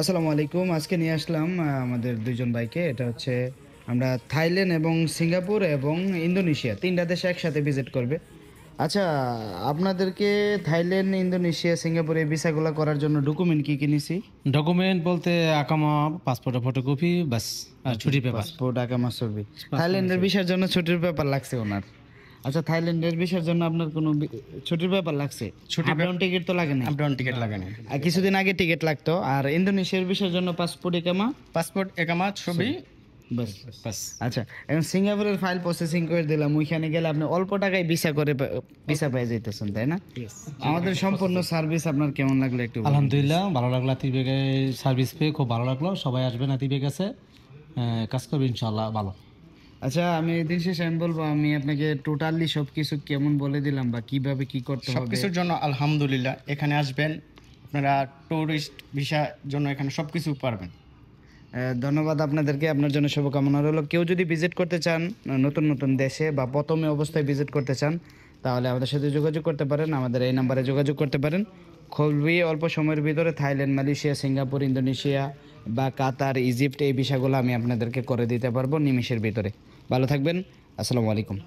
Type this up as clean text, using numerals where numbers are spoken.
আসসালামু আলাইকুম। আজকে নিয়ে আসলাম আমাদের ২ জন ভাইকে। এটা হচ্ছে আমরা থাইল্যান্ড এবং সিঙ্গাপুর এবং ইন্দোনেশিয়া ৩ টা দেশে একসাথে ভিজিট করবে। আচ্ছা, আপনাদেরকে থাইল্যান্ড, ইন্দোনেশিয়া, সিঙ্গাপুর এই ভিসাগুলা করার জন্য ডকুমেন্ট কি নিছি? ডকুমেন্ট বলতে আকামা, পাসপোর্টের ফটোকপি, বাস আর আচ্ছা, ছুটির পেপার। পাসপোর্ট, আকামা, ছবি। পাসপোর্ট থাইল্যান্ডের আছে। ভিসার জন্য ছুটির পেপার লাগছে উনার। আচ্ছা, থাইল্যান্ডের ভিসার জন্য আপনার কোনো ছুটির পেপার লাগছে? ছুটির আপ ডাউন টিকিট তো লাগে নাই? আপ ডাউন টিকিট লাগে না। আর কিছুদিন আগে টিকিট লাগতো। আর ইন্দোনেশিয়ার ভিসার জন্য পাসপোর্ট, আকামা, পাসপোর্ট, একামা, ছবি, বাস। বাস। আচ্ছা, এখন সিঙ্গাপুরের ফাইল প্রসেসিং করে দিলাম। ওইখানে গেলে আপনি অল্প টাকায় ভিসা পেয়ে যাইতেছেন, তাই না? আমাদের সম্পূর্ণ সার্ভিস আপনার কেমন লাগলো একটু বলুন। আলহামদুলিল্লাহ, ভালো লাগলো। আতিবেগে সার্ভিস পেয়ে খুব ভালো লাগলো। সবাই আসবেন আতিবেগ কাছে, কাজ করবে ইনশাআল্লাহ ভালো। আচ্ছা, আমি দিন শেষে আমি বলবো, আমি আপনাকে টোটালি সবকিছু কেমন বলে দিলাম বা কিভাবে কি করতে হবে। সবকিছুর জন্য আলহামদুলিল্লাহ, এখানে আসবেন আপনারা ট্যুরিস্ট ভিসার জন্য এখানে সবকিছু পারবেন। ধন্যবাদ আপনাদেরকে। আপনার জন্য শুভকামনা রইলো। কেউ যদি ভিজিট করতে চান নতুন নতুন দেশে বা প্রথমে অবস্থায় ভিজিট করতে চান, তাহলে আমাদের সাথে যোগাযোগ করতে পারেন। আমাদের এই নাম্বারে যোগাযোগ করতে পারেন। খুবই অল্প সময়ের ভিতরে থাইল্যান্ড, মালয়েশিয়া, সিঙ্গাপুর, ইন্দোনেশিয়া বা কাতার, ইজিপ্ট এই ভিসাগুলো আমি আপনাদেরকে করে দিতে পারবো নিমেষের ভিতরে। ভালো থাকবেন। আসসালামু আলাইকুম।